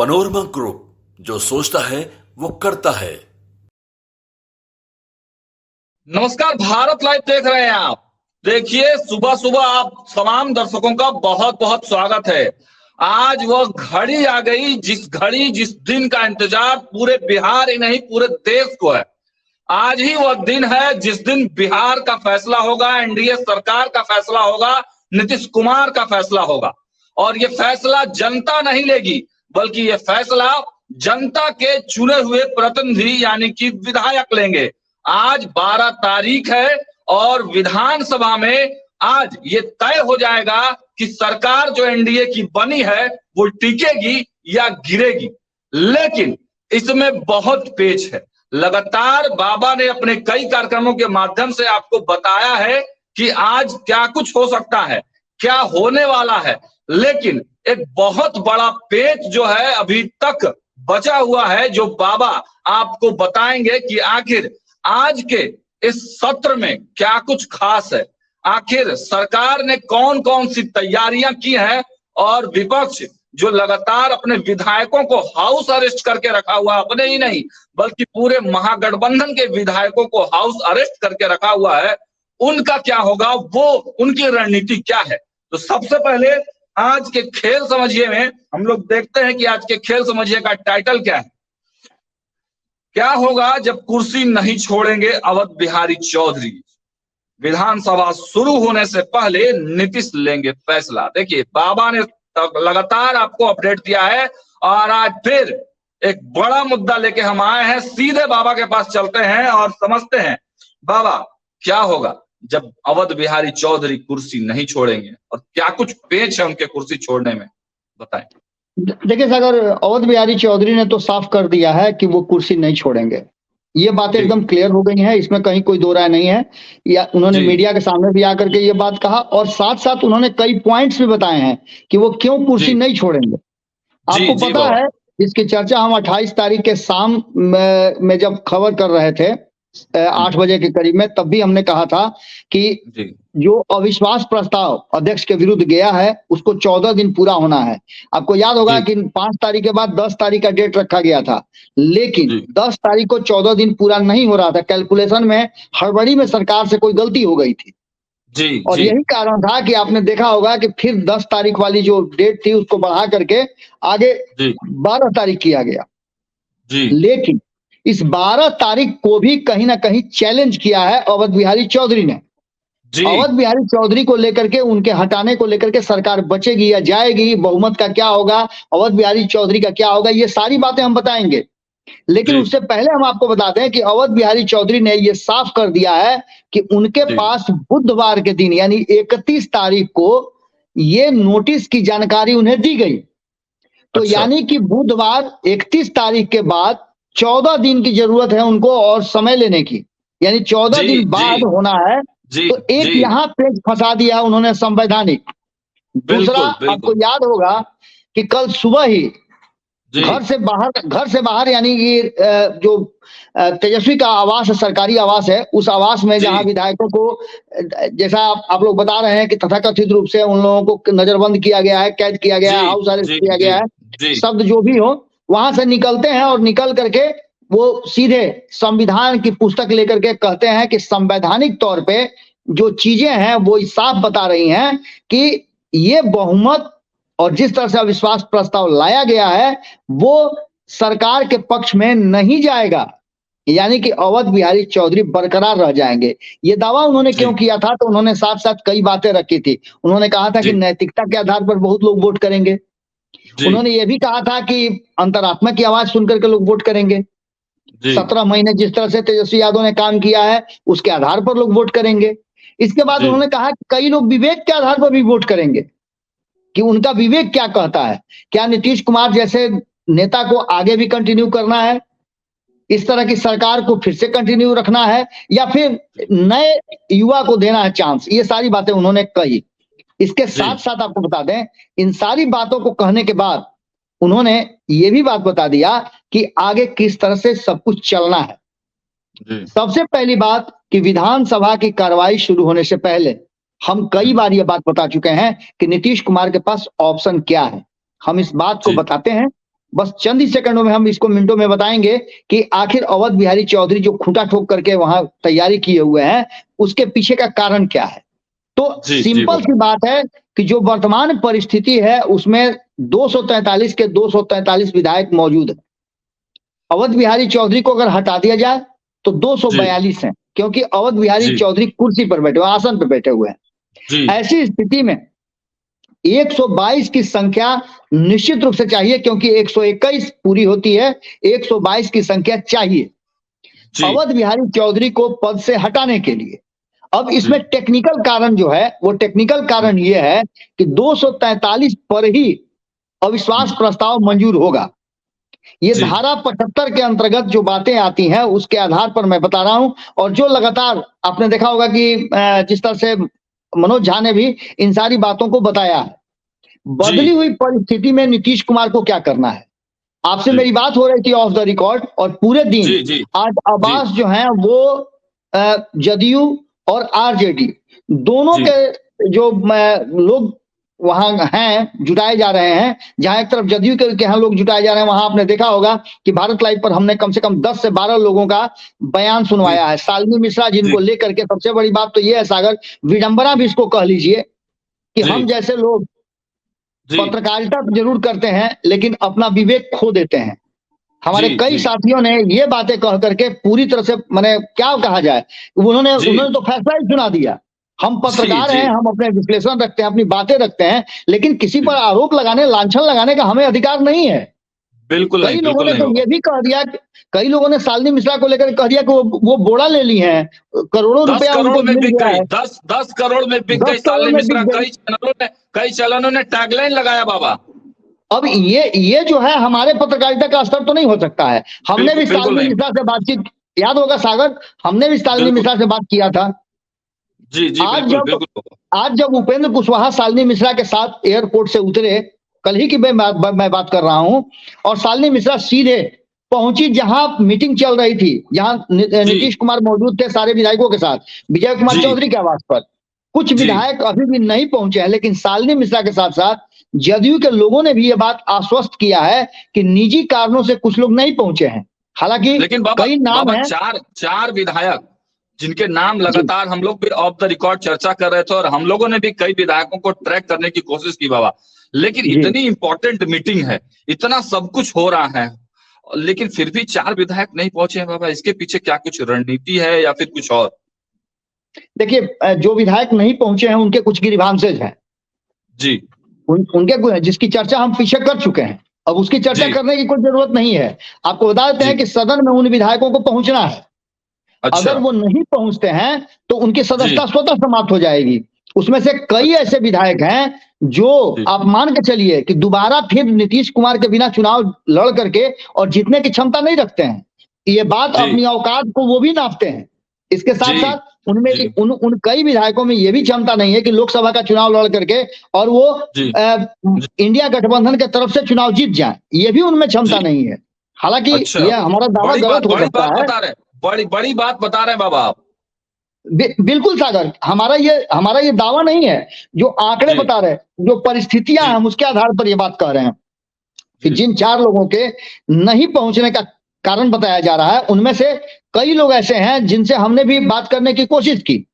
Panorama group, जो सोचता है वो करता है। नमस्कार, भारत लाइव देख रहे हैं आप। देखिए, सुबह सुबह आप तमाम दर्शकों का बहुत बहुत स्वागत है। आज वह घड़ी आ गई, जिस दिन का इंतजार पूरे बिहार ही नहीं पूरे देश को है। आज ही वह दिन है जिस दिन बिहार का फैसला होगा, एनडीए सरकार का फैसला होगा, नीतीश कुमार का फैसला होगा। और ये फैसला जनता नहीं लेगी, बल्कि ये फैसला जनता के चुने हुए प्रतिनिधि यानी कि विधायक लेंगे। आज 12 तारीख है और विधानसभा में आज ये तय हो जाएगा कि सरकार जो एनडीए की बनी है वो टिकेगी या गिरेगी। लेकिन इसमें बहुत पेच है। लगातार बाबा ने अपने कई कार्यक्रमों के माध्यम से आपको बताया है कि आज क्या कुछ हो सकता है, क्या होने वाला है। लेकिन एक बहुत बड़ा पेच जो है अभी तक बचा हुआ है, जो बाबा आपको बताएंगे कि आखिर आज के इस सत्र में क्या कुछ खास है। आखिर सरकार ने कौन कौन सी तैयारियां की हैं और विपक्ष जो लगातार अपने विधायकों को हाउस अरेस्ट करके रखा हुआ, अपने ही नहीं बल्कि पूरे महागठबंधन के विधायकों को हाउस अरेस्ट करके रखा हुआ है, उनका क्या होगा, वो उनकी रणनीति क्या है। तो सबसे पहले आज के खेल समझिए में हम लोग देखते हैं कि आज के खेल समझिए का टाइटल क्या है। क्या होगा जब कुर्सी नहीं छोड़ेंगे अवध बिहारी चौधरी। विधानसभा शुरू होने से पहले नीतीश लेंगे फैसला। देखिए, बाबा ने लगातार आपको अपडेट दिया है और आज फिर एक बड़ा मुद्दा लेके हम आए हैं। सीधे बाबा के पास चलते हैं और समझते हैं बाबा क्या होगा जब अवध बिहारी चौधरी कुर्सी नहीं छोड़ेंगे और क्या कुछ पेच है उनके कुर्सी छोड़ने में, बताएं। देखिए सागर, अवध बिहारी चौधरी ने तो साफ कर दिया है कि वो कुर्सी नहीं छोड़ेंगे। ये बातें एकदम क्लियर हो गई हैं, इसमें कहीं कोई दो राय नहीं है। या उन्होंने मीडिया के सामने भी आकर के ये बात कहा और साथ साथ उन्होंने कई पॉइंट्स भी बताए हैं कि वो क्यों कुर्सी नहीं छोड़ेंगे। आपको पता है, इसकी चर्चा हम 28 तारीख के शाम में जब खबर कर रहे थे 8 बजे के करीब में, तब भी हमने कहा था कि जो अविश्वास प्रस्ताव अध्यक्ष के विरुद्ध गया है उसको 14 दिन पूरा होना है। आपको याद होगा कि 5 तारीख के बाद 10 तारीख का डेट रखा गया था, लेकिन 10 तारीख को 14 दिन पूरा नहीं हो रहा था। कैलकुलेशन में हड़बड़ी में सरकार से कोई गलती हो गई थी और यही कारण था कि आपने देखा होगा कि फिर 10 तारीख वाली जो डेट थी उसको बढ़ा करके आगे 12 तारीख किया गया। लेकिन इस 12 तारीख को भी कहीं ना कहीं चैलेंज किया है अवध बिहारी चौधरी ने। अवध बिहारी चौधरी को लेकर के, उनके हटाने को लेकर के सरकार बचेगी या जाएगी, बहुमत का क्या होगा, अवध बिहारी चौधरी का क्या होगा, ये सारी बातें हम बताएंगे। लेकिन उससे पहले हम आपको बताते हैं कि अवध बिहारी चौधरी ने ये साफ कर दिया है कि उनके पास बुधवार के दिन यानी 31 तारीख को ये नोटिस की जानकारी उन्हें दी गई। तो यानी कि बुधवार 31 तारीख के बाद 14 दिन की जरूरत है उनको और समय लेने की, यानी 14 दिन बाद होना है। तो एक यहाँ पेच फंसा दिया उन्होंने संवैधानिक। दूसरा, आपको याद होगा कि कल सुबह ही घर से बाहर यानी कि जो तेजस्वी का आवास है, सरकारी आवास है, उस आवास में जहां विधायकों को, जैसा आप लोग बता रहे हैं कि तथाकथित रूप से उन लोगों को नजरबंद किया गया है, कैद किया गया है, हाउस अरेस्ट किया गया है, शब्द जो भी हो, वहां से निकलते हैं और निकल करके वो सीधे संविधान की पुस्तक लेकर के कहते हैं कि संवैधानिक तौर पे जो चीजें हैं वो साफ बता रही हैं कि ये बहुमत और जिस तरह से अविश्वास प्रस्ताव लाया गया है वो सरकार के पक्ष में नहीं जाएगा, यानी कि अवध बिहारी चौधरी बरकरार रह जाएंगे। ये दावा उन्होंने क्यों किया था, तो उन्होंने साथ साथ कई बातें रखी थी। उन्होंने कहा था कि नैतिकता के आधार पर बहुत लोग वोट करेंगे। उन्होंने ये भी कहा था कि अंतरात्मा की आवाज सुनकर के लोग वोट करेंगे। 17 महीने जिस तरह से तेजस्वी यादव ने काम किया है उसके आधार पर लोग वोट करेंगे। इसके बाद उन्होंने कहा कि कई लोग विवेक के आधार पर भी वोट करेंगे कि उनका विवेक क्या कहता है, क्या नीतीश कुमार जैसे नेता को आगे भी कंटिन्यू करना है, इस तरह की सरकार को फिर से कंटिन्यू रखना है, या फिर नए युवा को देना है चांस। ये सारी बातें उन्होंने कही। इसके साथ साथ आपको बता दें, इन सारी बातों को कहने के बाद उन्होंने ये भी बात बता दिया कि आगे किस तरह से सब कुछ चलना है। सबसे पहली बात कि विधानसभा की कार्रवाई शुरू होने से पहले हम कई बार ये बात बता चुके हैं कि नीतीश कुमार के पास ऑप्शन क्या है। हम इस बात को बताते हैं बस चंद ही सेकंडों में हम इसको मिनटों में बताएंगे कि आखिर अवध बिहारी चौधरी जो खूंटा ठोक करके वहां तैयारी किए हुए हैं उसके पीछे का कारण क्या है। तो सिंपल सी बात है कि जो वर्तमान परिस्थिति है उसमें 243 के 243 विधायक मौजूद है। अवध बिहारी चौधरी को अगर हटा दिया जाए तो 242 हैं, क्योंकि अवध बिहारी चौधरी कुर्सी पर बैठे हुए, आसन पर बैठे हुए हैं। ऐसी स्थिति में 122 की संख्या निश्चित रूप से चाहिए, क्योंकि 121 पूरी होती है, 122 की संख्या चाहिए अवध बिहारी चौधरी को पद से हटाने के लिए। अब इसमें टेक्निकल कारण जो है वो टेक्निकल कारण ये है कि 243 पर ही अविश्वास प्रस्ताव मंजूर होगा। ये धारा 75 के अंतर्गत जो बातें आती हैं उसके आधार पर मैं बता रहा हूं। और जो लगातार आपने देखा होगा कि जिस तरह से मनोज झा ने भी इन सारी बातों को बताया है, बदली हुई परिस्थिति में नीतीश कुमार को क्या करना है। आपसे मेरी बात हो रही थी ऑफ द रिकॉर्ड, और पूरे दिन आज आवास जो है वो जदयू और आरजेडी दोनों के जो लोग वहां हैं जुटाए जा रहे हैं। जहां एक तरफ जदयू के यहाँ लोग जुटाए जा रहे हैं, वहां आपने देखा होगा कि भारत लाइव पर हमने कम से कम 10 से 12 लोगों का बयान सुनवाया है। शालिनी मिश्रा जिनको लेकर के, सबसे बड़ी बात तो ये है सागर, विडंबना भी इसको कह लीजिए कि हम जैसे लोग पत्रकारिता जरूर करते हैं लेकिन अपना विवेक खो देते हैं। हमारे कई साथियों ने ये बातें कह करके पूरी तरह से, मैंने क्या कहा जाए, उन्होंने तो फैसला ही सुना दिया। हम पत्रकार हैं, हम अपने विश्लेषण रखते हैं, अपनी बातें रखते हैं, लेकिन किसी पर आरोप लगाने, लांछन लगाने का हमें अधिकार नहीं है। बिल्कुल कई लोगों ने तो ये भी कह दिया, कई लोगों ने शालिनी मिश्रा को लेकर कह दिया कि वो बोड़ा ले ली है, करोड़ों रुपया उनको मिल गया है। 10 करोड़ में बिक गई शालिनी मिश्रा। कई चैनलों ने टैगलाइन लगाया बाबा। अब ये जो है हमारे पत्रकारिता का स्तर तो नहीं हो सकता है। हमने भी शालिनी मिश्रा से बातचीत, याद होगा सागर, हमने भी शालिनी मिश्रा से बात किया था। आज जब उपेंद्र कुशवाहा शालिनी मिश्रा के साथ एयरपोर्ट से उतरे, कल ही की मैं बात कर रहा हूं, और शालिनी मिश्रा सीधे पहुंची जहां मीटिंग चल रही थी, जहां नीतीश कुमार मौजूद थे सारे विधायकों के साथ, विजय कुमार चौधरी के आवास पर। कुछ विधायक अभी भी नहीं पहुंचे हैं, लेकिन शालिनी मिश्रा के साथ साथ जदयू के लोगों ने भी ये बात आश्वस्त किया है कि निजी कारणों से कुछ लोग नहीं पहुंचे हैं। हालांकि कई नाम हैं, चार विधायक जिनके नाम लगातार हम लोग भी ऑफ द रिकॉर्ड चर्चा कर रहे थे, और हम लोगों ने भी कई विधायकों को ट्रैक करने की कोशिश की बाबा। लेकिन इतनी इंपॉर्टेंट मीटिंग है, इतना सब कुछ हो रहा है, लेकिन फिर भी 4 विधायक नहीं पहुंचे हैं बाबा। इसके पीछे क्या कुछ रणनीति है या फिर कुछ और? देखिए, जो विधायक नहीं पहुंचे हैं उनके कुछ ग्रीवांसेज हैं जी, उनके जिसकी चर्चा हम पीछे कर चुके हैं। अब उसकी चर्चा करने की कोई जरूरत नहीं है। आपको बता देते हैं कि सदन में उन विधायकों को पहुंचना है। अगर वो नहीं पहुंचते हैं तो उनकी सदस्यता स्वतः समाप्त हो जाएगी। उसमें से कई ऐसे विधायक हैं जो आप मान के चलिए कि दोबारा फिर नीतीश कुमार के बिना चुनाव लड़ करके और जीतने की क्षमता नहीं रखते हैं। ये बात अपनी औकात को वो भी नापते हैं। इसके साथ साथ उनमें उन कई विधायकों में ये भी क्षमता नहीं है कि लोकसभा का चुनाव लड़ करके और वो इंडिया गठबंधन के तरफ से चुनाव जीत जाए, ये भी उनमें क्षमता नहीं है। हालांकि यह हमारा दावा गलत हो सकता है। बड़ी बात बता रहे हैं बाबा आप। बिल्कुल सागर, हमारा ये दावा नहीं है। जो आंकड़े बता रहे, जो परिस्थितियां हम उसके आधार पर ये बात कह रहे हैं कि जिन 4 लोगों के नहीं पहुंचने का कारण बताया जा रहा है, उनमें से कई लोग ऐसे हैं जिनसे हमने भी बात करने की कोशिश की।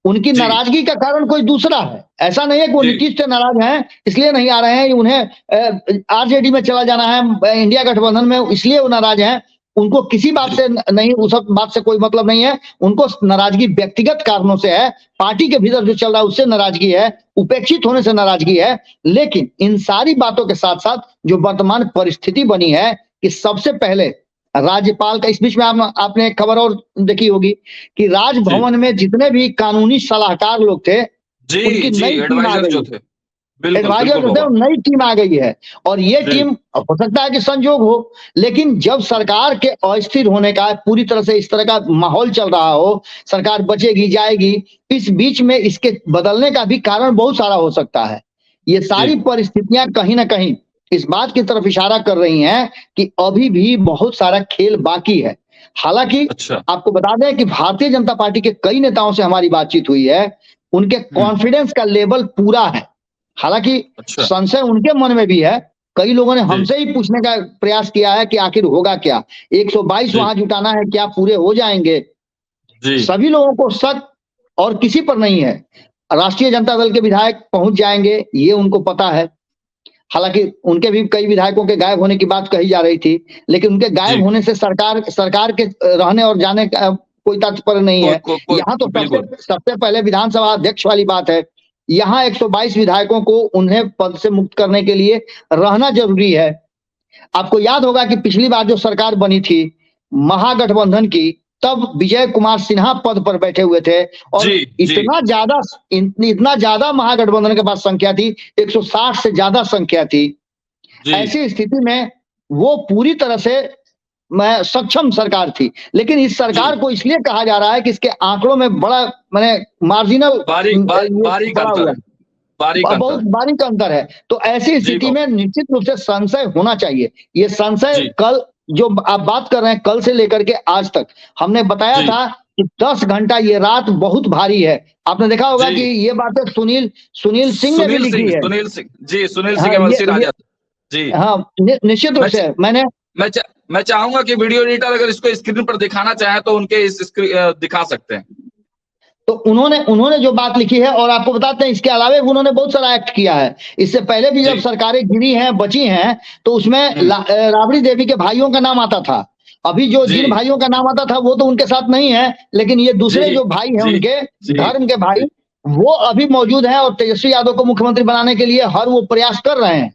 उनकी नाराजगी का कारण कोई दूसरा है। ऐसा नहीं है कि वो नीतीश से नाराज हैं इसलिए नहीं आ रहे हैं, उन्हें आरजेडी में चला जाना है, इंडिया गठबंधन में, इसलिए वो नाराज हैं। उनको किसी बात से नहीं, उस बात से कोई मतलब नहीं है। उनको नाराजगी व्यक्तिगत कारणों से है, पार्टी के भीतर जो चल रहा है उससे नाराजगी है, उपेक्षित होने से नाराजगी है। लेकिन इन सारी बातों के साथ साथ जो वर्तमान परिस्थिति बनी है कि सबसे पहले राज्यपाल का, इस बीच में आपने एक खबर और देखी होगी कि राजभवन में जितने भी कानूनी सलाहकार लोग थे, उनकी नई टीम आ गई, एडवाइजर जो थे, नई टीम आ गई है। और ये टीम हो सकता है कि संजोग हो, लेकिन जब सरकार के अस्थिर होने का पूरी तरह से इस तरह का माहौल चल रहा हो, सरकार बचेगी जाएगी, इस बीच में इसके बदलने का भी कारण बहुत सारा हो सकता है। ये सारी परिस्थितियां कहीं ना कहीं इस बात की तरफ इशारा कर रही हैं कि अभी भी बहुत सारा खेल बाकी है। हालांकि आपको बता दें कि भारतीय जनता पार्टी के कई नेताओं से हमारी बातचीत हुई है, उनके कॉन्फिडेंस का लेवल पूरा है। हालांकि संशय उनके मन में भी है कई लोगों ने हमसे ही पूछने का प्रयास किया है कि आखिर होगा क्या, 122 वहां जुटाना है, क्या पूरे हो जाएंगे? सभी लोगों को शक और किसी पर नहीं है। राष्ट्रीय जनता दल के विधायक पहुंच जाएंगे, ये उनको पता है। हालांकि उनके भी कई विधायकों के गायब होने की बात कही जा रही थी, लेकिन उनके गायब होने से सरकार के रहने और जाने का कोई तात्पर्य नहीं है। यहाँ तो सबसे पहले विधानसभा अध्यक्ष वाली बात है। यहाँ 122 विधायकों को उन्हें पद से मुक्त करने के लिए रहना जरूरी है। आपको याद होगा कि पिछली बार जो सरकार बनी थी महागठबंधन की, तब विजय कुमार सिन्हा पद पर बैठे हुए थे और इतना ज्यादा महागठबंधन के पास संख्या थी, 160 से ज्यादा संख्या थी। ऐसी स्थिति में वो पूरी तरह से सक्षम सरकार थी, लेकिन इस सरकार को इसलिए कहा जा रहा है कि इसके आंकड़ों में बड़ा मार्जिनल बहुत बारीक अंतर है। तो ऐसी स्थिति में निश्चित रूप से संशय होना चाहिए। ये संशय कल जो आप बात कर रहे हैं, कल से लेकर के आज तक हमने बताया था कि 10 घंटा ये रात बहुत भारी है। आपने देखा होगा कि ये बातें सुनील सिंह ने भी लिखी है। सुनील सिंह जी, हाँ, निश्चित रूप से मैं चाहूंगा कि वीडियो एडिटर अगर इसको स्क्रीन पर दिखाना चाहे तो उनके दिखा सकते हैं। तो उन्होंने जो बात लिखी है, और आपको बताते हैं इसके अलावा उन्होंने बहुत सारा एक्ट किया है। इससे पहले भी जब सरकारें गिरी हैं, बची हैं, तो उसमें राबड़ी देवी के भाइयों का नाम आता था। अभी जो जिन भाइयों का नाम आता था वो तो उनके साथ नहीं है, लेकिन ये दूसरे जो भाई हैं उनके धर्म के भाई, वो अभी मौजूद हैं और तेजस्वी यादव को मुख्यमंत्री बनाने के लिए हर वो प्रयास कर रहे हैं।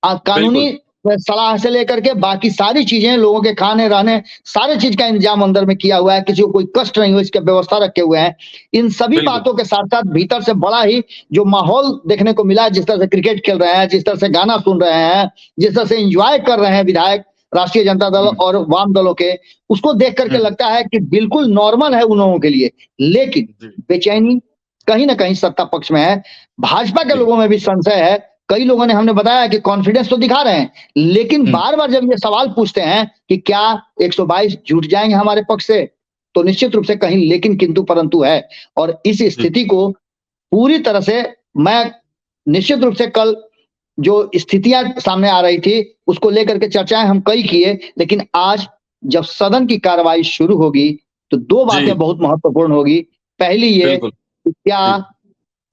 कानूनी सलाह से लेकर के बाकी सारी चीजें, लोगों के खाने रहने सारे चीज का इंतजाम अंदर में किया हुआ है, किसी को कोई कष्ट नहीं हो इसकी व्यवस्था रखे हुए हैं। इन सभी बातों के साथ साथ भीतर से बड़ा ही जो माहौल देखने को मिला, जिस तरह से क्रिकेट खेल रहे हैं, जिस तरह से गाना सुन रहे हैं, जिस तरह से एंजॉय कर रहे हैं विधायक राष्ट्रीय जनता दल और वाम दलों के, उसको देख करके लगता है कि बिल्कुल नॉर्मल है उन लोगों के लिए। लेकिन बेचैनी कहीं ना कहीं सत्ता पक्ष में है, भाजपा के लोगों में भी संशय है। कई लोगों ने हमने बताया कि कॉन्फिडेंस तो दिखा रहे हैं, लेकिन बार बार जब ये सवाल पूछते हैं कि क्या 122 जुट जाएंगे हमारे पक्ष से, तो निश्चित रूप से कहीं लेकिन किंतु परंतु है। और इस स्थिति को पूरी तरह से मैं निश्चित रूप से कल जो स्थितियां सामने आ रही थी उसको लेकर के चर्चाएं हम कई किए, लेकिन आज जब सदन की कार्रवाई शुरू होगी तो दो बातें बहुत महत्वपूर्ण होगी। पहली ये कि क्या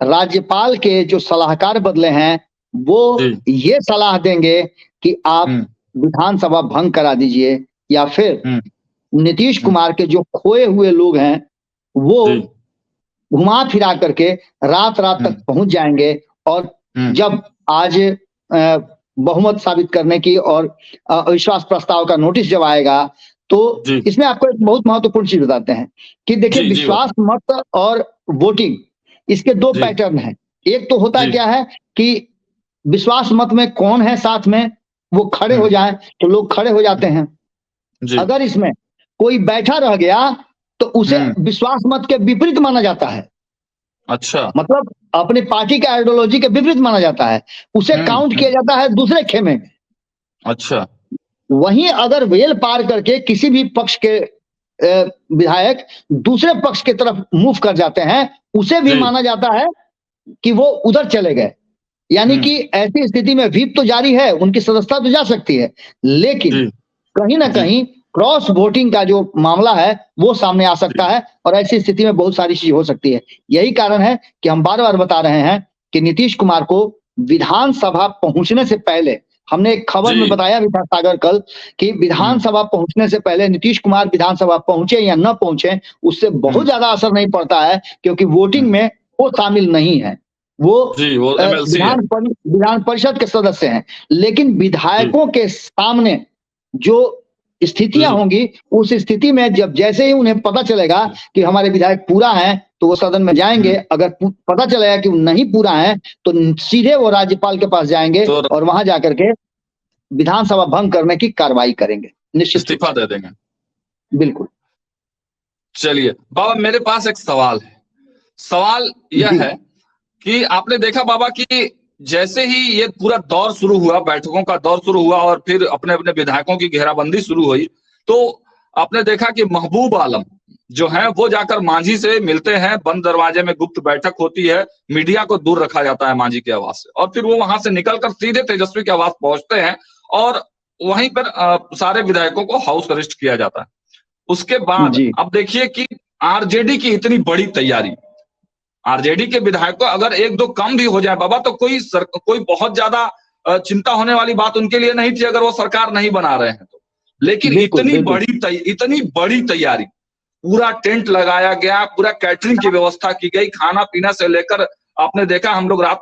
राज्यपाल के जो सलाहकार बदले हैं वो ये सलाह देंगे कि आप विधानसभा भंग करा दीजिए, या फिर नीतीश कुमार के जो खोए हुए लोग हैं वो घुमा फिरा करके रात तक पहुंच जाएंगे और जब आज बहुमत साबित करने की और अविश्वास प्रस्ताव का नोटिस जब आएगा तो इसमें आपको एक बहुत महत्वपूर्ण चीज बताते हैं कि देखिए विश्वास मत और वोटिंग, इसके दो पैटर्न हैं। एक तो होता क्या है कि विश्वास मत में कौन है साथ में, वो खड़े हो जाए तो लोग खड़े हो जाते हैं। अगर इसमें कोई बैठा रह गया तो उसे विश्वास मत के विपरीत माना जाता है। अच्छा, मतलब अपनी पार्टी के आइडियोलॉजी के विपरीत माना जाता है, उसे काउंट किया जाता है दूसरे खेमे में। अच्छा, वहीं अगर वेल पार करके किसी भी पक्ष के विधायक दूसरे पक्ष की तरफ मूव कर जाते हैं, उसे भी माना जाता है कि वो उधर चले गए। यानी कि ऐसी स्थिति में व्हीप तो जारी है, उनकी सदस्यता तो जा सकती है, लेकिन कहीं ना कहीं क्रॉस वोटिंग का जो मामला है वो सामने आ सकता है और ऐसी स्थिति में बहुत सारी चीज हो सकती है। यही कारण है कि हम बार बार बता रहे हैं कि नीतीश कुमार को विधानसभा पहुंचने से पहले, हमने एक खबर में बताया भी था सागर कल कि विधानसभा पहुंचने से पहले नीतीश कुमार विधानसभा पहुंचे या न पहुंचे उससे बहुत ज्यादा असर नहीं पड़ता है, क्योंकि वोटिंग में वो शामिल नहीं है, वो विधान परिषद के सदस्य हैं। लेकिन विधायकों के सामने जो स्थितियां होंगी, उस स्थिति में जब जैसे ही उन्हें पता चलेगा कि हमारे विधायक पूरा हैं तो वो सदन में जाएंगे। अगर पता चलेगा कि नहीं पूरा है तो सीधे वो राज्यपाल के पास जाएंगे और वहां जाकर के विधानसभा भंग करने की कार्रवाई करेंगे, निश्चित इस्तीफा दे देंगे। बिल्कुल। चलिए बाबा, मेरे पास एक सवाल है। सवाल यह है कि आपने देखा बाबा कि जैसे ही ये पूरा दौर शुरू हुआ, बैठकों का दौर शुरू हुआ और फिर अपने अपने विधायकों की घेराबंदी शुरू हुई, तो आपने देखा कि महबूब आलम जो है वो जाकर मांझी से मिलते हैं, बंद दरवाजे में गुप्त बैठक होती है, मीडिया को दूर रखा जाता है मांझी के आवास से, और फिर वो वहां से निकलकर सीधे तेजस्वी के आवास पहुंचते हैं और वहीं पर सारे विधायकों को हाउस अरेस्ट किया जाता है। उसके बाद अब देखिए कि आरजेडी की इतनी बड़ी तैयारी, आरजेडी के विधायकों अगर एक दो कम भी हो जाए बाबा तो कोई बहुत ज्यादा चिंता होने वाली बात उनके लिए नहीं थी अगर वो सरकार नहीं बना रहे हैं तो। लेकिन इतनी बड़ी तैयारी, पूरा टेंट लगाया गया, पूरा कैटरिंग की व्यवस्था की गई, खाना पीना से लेकर आपने देखा हम लोग रात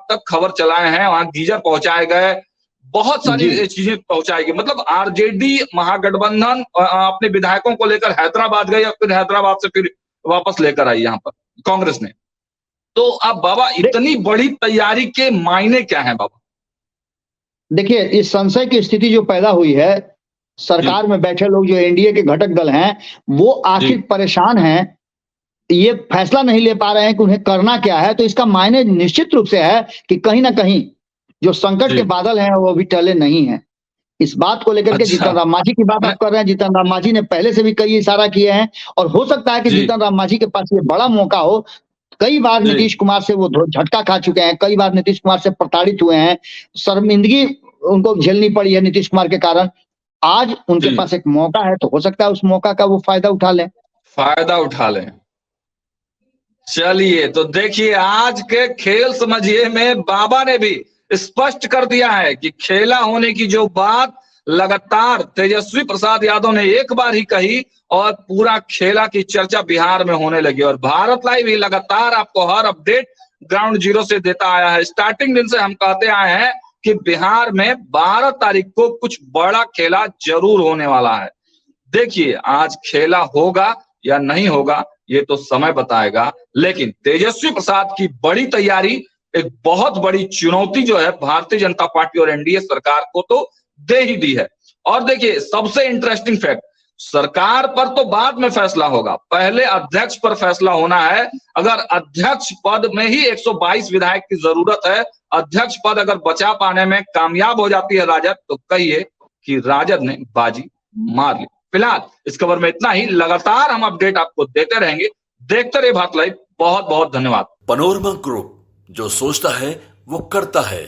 तक खबर चलाए हैं, वहां गीजर पहुंचाए गए, बहुत सारी चीजें पहुंचाई गई। मतलब आरजेडी महागठबंधन अपने विधायकों को लेकर हैदराबाद गई और फिर हैदराबाद से फिर वापस लेकर आई यहाँ पर कांग्रेस ने। तो अब बाबा इतनी बड़ी तैयारी के मायने क्या है बाबा? देखिए, इस संशय की स्थिति जो पैदा हुई है, सरकार में बैठे लोग जो एनडीए के घटक दल हैं वो आखिर परेशान हैं, ये फैसला नहीं ले पा रहे हैं कि उन्हें करना क्या है। तो इसका मायने निश्चित रूप से है कि कहीं ना कहीं जो संकट के बादल हैं वो अभी टले नहीं हैं। इस बात को लेकर के जीतन राम मांझी की बात आप कर रहे हैं, जीतन राम मांझी ने पहले से भी कई इशारा किए हैं और हो सकता है कि जीतन राम मांझी के पास ये बड़ा मौका हो। कई बार नीतीश कुमार से वो झटका खा चुके हैं, कई बार नीतीश कुमार से प्रताड़ित हुए हैं, शर्मिंदगी उनको झेलनी पड़ी है नीतीश कुमार के कारण। आज उनके पास एक मौका है तो हो सकता है उस मौका का वो फायदा उठा लें। चलिए, तो देखिए आज के खेल समझिए में बाबा ने भी स्पष्ट कर दिया है कि खेला होने की जो बात लगातार तेजस्वी प्रसाद यादव ने एक बार ही कही और पूरा खेला की चर्चा बिहार में होने लगी। और भारत लाइव भी लगातार आपको हर अपडेट ग्राउंड जीरो से देता आया है। स्टार्टिंग दिन से हम कहते आए हैं कि बिहार में 12 तारीख को कुछ बड़ा खेला जरूर होने वाला है। देखिए आज खेला होगा या नहीं होगा ये तो समय बताएगा, लेकिन तेजस्वी प्रसाद की बड़ी तैयारी एक बहुत बड़ी चुनौती जो है भारतीय जनता पार्टी और एनडीए सरकार को तो दे ही दी है। और देखिए सबसे इंटरेस्टिंग फैक्ट, सरकार पर तो बाद में फैसला होगा, पहले अध्यक्ष पर फैसला होना है। अगर अध्यक्ष पद में ही 122 विधायक की जरूरत है, अध्यक्ष पद अगर बचा पाने में कामयाब हो जाती है राजद तो कहिए कि राजद ने बाजी मार ली। फिलहाल इस खबर में इतना ही, लगातार हम अपडेट आपको देते रहेंगे। देखते रहिए भारत लाइव। बहुत बहुत धन्यवाद। पनोरमा ग्रुप, जो सोचता है वो करता है।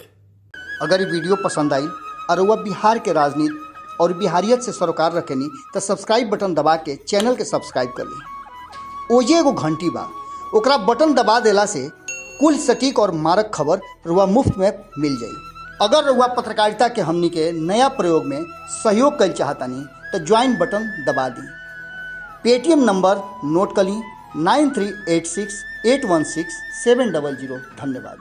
अगर ये वीडियो पसंद आई और वह बिहार के राजनीति और बिहारियत से सरोकार रखेनी तो सब्सक्राइब बटन दबा के चैनल के सब्सक्राइब कर ली। ओजे एगो घंटी बा, ओकरा बटन दबा देला से कुल सटीक और मारक खबर रुआ मुफ्त में मिल जाई। अगर रुआ पत्रकारिता के हमनी के नया प्रयोग में सहयोग कर चाहतानी तो ज्वाइन बटन दबा दी। पेटीएम नंबर नोट कर ली 9386816700। धन्यवाद।